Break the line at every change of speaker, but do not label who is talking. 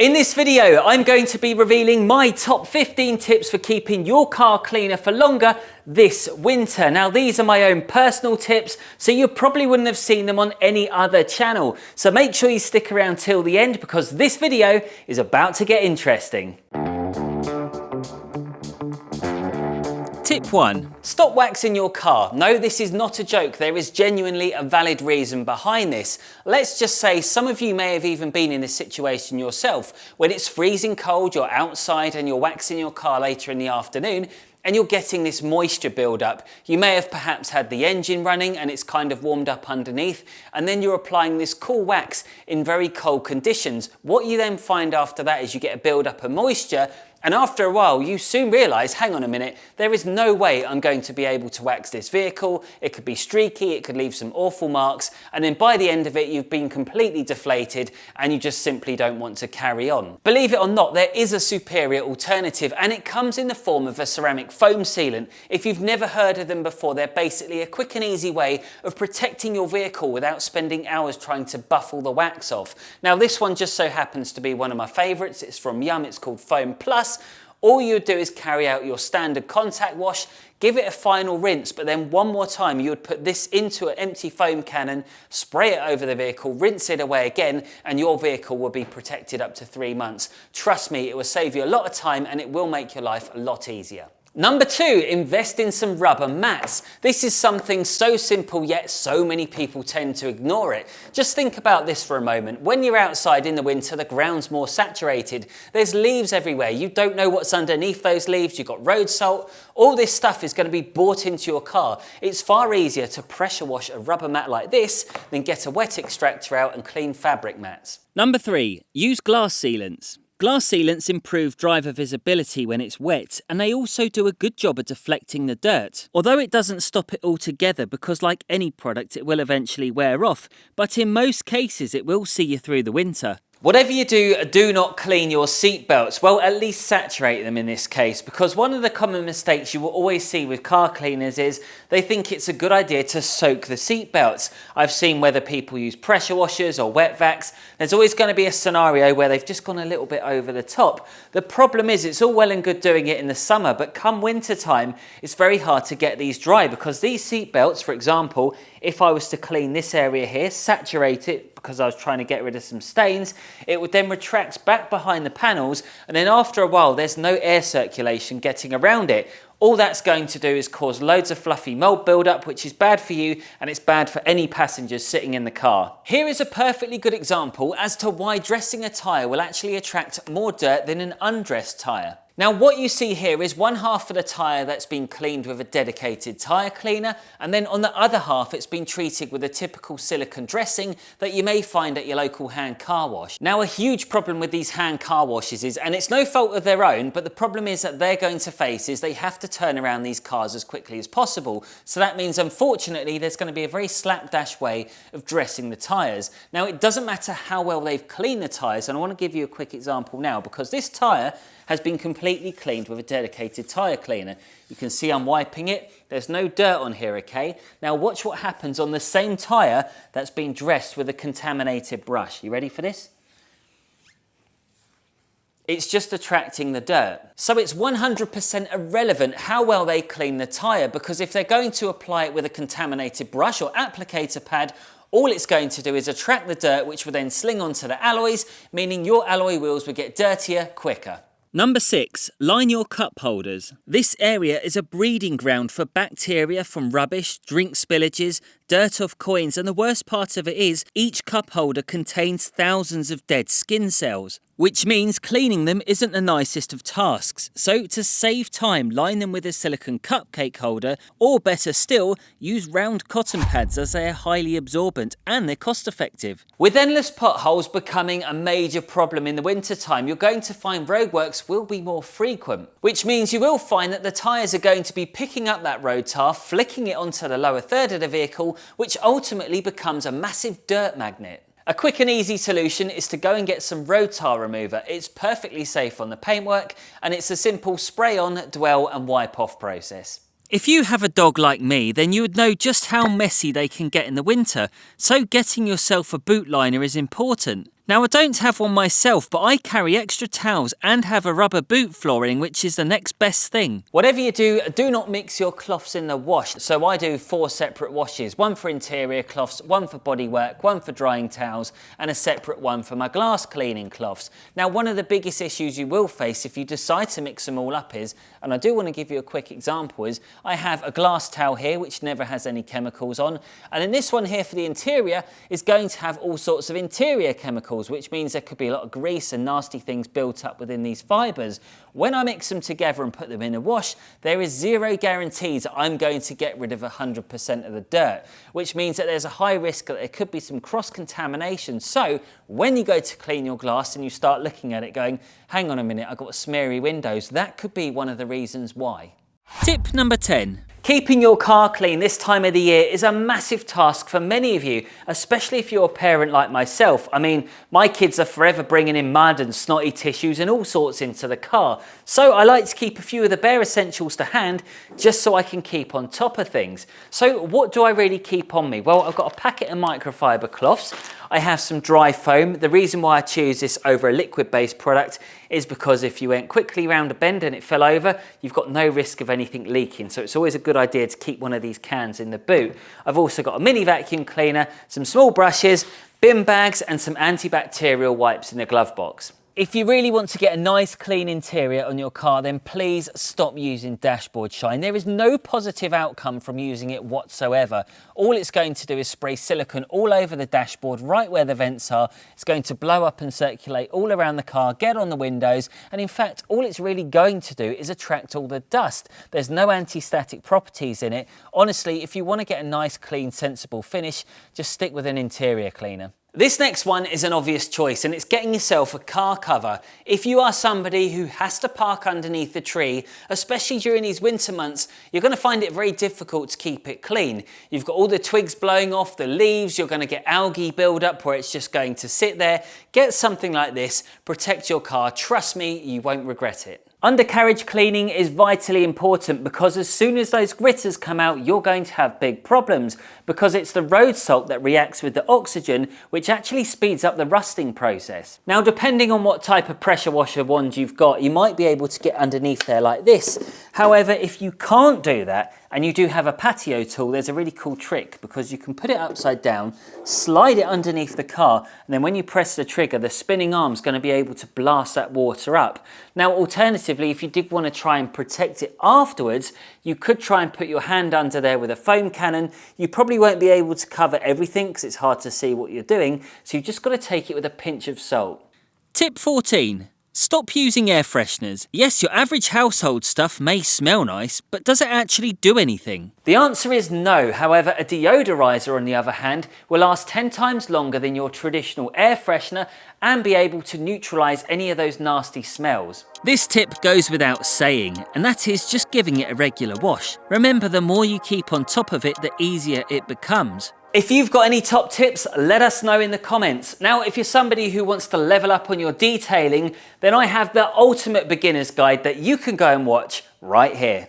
In this video, I'm going to be revealing my top 15 tips for keeping your car cleaner for longer this winter. Now, these are my own personal tips, so you probably wouldn't have seen them on any other channel. So make sure you stick around till the end because this video is about to get interesting. Tip 1. Stop waxing your car. No, this is not a joke. There is genuinely a valid reason behind this. Let's just say some of you may have even been in this situation yourself. When it's freezing cold, you're outside and you're waxing your car later in the afternoon and you're getting this moisture build up. You may have perhaps had the engine running and it's kind of warmed up underneath, and then you're applying this cool wax in very cold conditions. What you then find after that is you get a build up of moisture. And after a while, you soon realise, hang on a minute, there is no way I'm going to be able to wax this vehicle. It could be streaky, it could leave some awful marks, and then by the end of it, you've been completely deflated and you just simply don't want to carry on. Believe it or not, there is a superior alternative, and it comes in the form of a ceramic foam sealant. If you've never heard of them before, they're basically a quick and easy way of protecting your vehicle without spending hours trying to buff all the wax off. Now, this one just so happens to be one of my favourites. It's from Yum, it's called Foam Plus. All you would do is carry out your standard contact wash, give it a final rinse, but then one more time you would put this into an empty foam cannon, spray it over the vehicle, rinse it away again, and your vehicle will be protected up to 3 months. Trust me, it will save you a lot of time and it will make your life a lot easier. Number 2, invest in some rubber mats. This is something so simple, yet so many people tend to ignore it. Just think about this for a moment. When you're outside in the winter, the ground's more saturated. There's leaves everywhere. You don't know what's underneath those leaves. You've got road salt. All this stuff is going to be brought into your car. It's far easier to pressure wash a rubber mat like this than get a wet extractor out and clean fabric mats.
Number 3, use glass sealants. Glass sealants improve driver visibility when it's wet, and they also do a good job of deflecting the dirt. Although it doesn't stop it altogether because like any product it will eventually wear off, but in most cases it will see you through the winter.
Whatever you do, do not clean your seat belts. Well, at least saturate them in this case, because one of the common mistakes you will always see with car cleaners is they think it's a good idea to soak the seat belts. I've seen whether people use pressure washers or wet vacs, there's always going to be a scenario where they've just gone a little bit over the top. The problem is it's all well and good doing it in the summer, but come winter time, it's very hard to get these dry because these seat belts, for example, if I was to clean this area here, saturate it because I was trying to get rid of some stains, it would then retract back behind the panels, and then after a while there's no air circulation getting around it. All that's going to do is cause loads of fluffy mold buildup, which is bad for you and it's bad for any passengers sitting in the car. Here is a perfectly good example as to why dressing a tyre will actually attract more dirt than an undressed tyre. Now, what you see here is one half of the tyre that's been cleaned with a dedicated tyre cleaner, and then on the other half it's been treated with a typical silicone dressing that you may find at your local hand car wash. Now, a huge problem with these hand car washes is, and it's no fault of their own, but the problem is that they're going to face is they have to turn around these cars as quickly as possible. So that means, unfortunately, there's going to be a very slapdash way of dressing the tyres. Now, it doesn't matter how well they've cleaned the tyres, and I want to give you a quick example now because this tyre has been completely cleaned with a dedicated tyre cleaner. You can see I'm wiping it. There's no dirt on here, okay? Now watch what happens on the same tyre that's been dressed with a contaminated brush. You ready for this? It's just attracting the dirt. So it's 100% irrelevant how well they clean the tyre, because if they're going to apply it with a contaminated brush or applicator pad, all it's going to do is attract the dirt, which will then sling onto the alloys, meaning your alloy wheels will get dirtier quicker.
Number 6, line your cup holders. This area is a breeding ground for bacteria from rubbish, drink spillages, dirt off coins, and the worst part of it is each cup holder contains thousands of dead skin cells, which means cleaning them isn't the nicest of tasks. So to save time, line them with a silicone cupcake holder, or better still, use round cotton pads as they are highly absorbent and they're cost effective.
With endless potholes becoming a major problem in the winter time, you're going to find roadworks will be more frequent, which means you will find that the tyres are going to be picking up that road tar, flicking it onto the lower third of the vehicle, which ultimately becomes a massive dirt magnet. A quick and easy solution is to go and get some road tar remover. It's perfectly safe on the paintwork and it's a simple spray on, dwell and wipe off process.
If you have a dog like me, then you would know just how messy they can get in the winter, so getting yourself a boot liner is important. Now, I don't have one myself, but I carry extra towels and have a rubber boot flooring, which is the next best thing.
Whatever you do not mix your cloths in the wash. So I do 4 separate washes, one for interior cloths, one for bodywork, one for drying towels, and a separate one for my glass cleaning cloths. Now, one of the biggest issues you will face if you decide to mix them all up is, and I do want to give you a quick example, is I have a glass towel here, which never has any chemicals on, and then this one here for the interior is going to have all sorts of interior chemicals, which means there could be a lot of grease and nasty things built up within these fibres. When I mix them together and put them in a wash, there is zero guarantees that I'm going to get rid of 100% of the dirt, which means that there's a high risk that there could be some cross-contamination. So when you go to clean your glass and you start looking at it going, hang on a minute, I've got smeary windows, that could be one of the reasons why.
Tip number 10.
Keeping your car clean this time of the year is a massive task for many of you, especially if you're a parent like myself. I mean, my kids are forever bringing in mud and snotty tissues and all sorts into the car. So I like to keep a few of the bare essentials to hand just so I can keep on top of things. So what do I really keep on me? Well, I've got a packet of microfiber cloths. I have some dry foam. The reason why I choose this over a liquid-based product is because if you went quickly round a bend and it fell over, you've got no risk of anything leaking. So it's always a good idea to keep one of these cans in the boot. I've also got a mini vacuum cleaner, some small brushes, bin bags, and some antibacterial wipes in the glove box. If you really want to get a nice clean interior on your car, then please stop using dashboard shine. There is no positive outcome from using it whatsoever. All it's going to do is spray silicone all over the dashboard, right where the vents are. It's going to blow up and circulate all around the car, get on the windows, and in fact, all it's really going to do is attract all the dust. There's no anti-static properties in it. Honestly, if you want to get a nice, clean, sensible finish, just stick with an interior cleaner. This next one is an obvious choice, and it's getting yourself a car cover. If you are somebody who has to park underneath a tree, especially during these winter months, you're going to find it very difficult to keep it clean. You've got all the twigs blowing off, the leaves, you're going to get algae build up where it's just going to sit there. Get something like this, protect your car. Trust me, you won't regret it. Undercarriage cleaning is vitally important because as soon as those gritters come out, you're going to have big problems because it's the road salt that reacts with the oxygen, which actually speeds up the rusting process. Now, depending on what type of pressure washer wand you've got, you might be able to get underneath there like this. However, if you can't do that and you do have a patio tool, there's a really cool trick because you can put it upside down, slide it underneath the car, and then when you press the trigger, the spinning arm's going to be able to blast that water up. Now, alternatively, if you did want to try and protect it afterwards, you could try and put your hand under there with a foam cannon. You probably won't be able to cover everything because it's hard to see what you're doing, so you've just got to take it with a pinch of salt.
Tip 14. Stop using air fresheners. Yes, your average household stuff may smell nice, but does it actually do anything?
The answer is no. However, a deodorizer, on the other hand, will last 10 times longer than your traditional air freshener and be able to neutralise any of those nasty smells.
This tip goes without saying, and that is just giving it a regular wash. Remember, the more you keep on top of it, the easier it becomes.
If you've got any top tips, let us know in the comments. Now, if you're somebody who wants to level up on your detailing, then I have the ultimate beginner's guide that you can go and watch right here.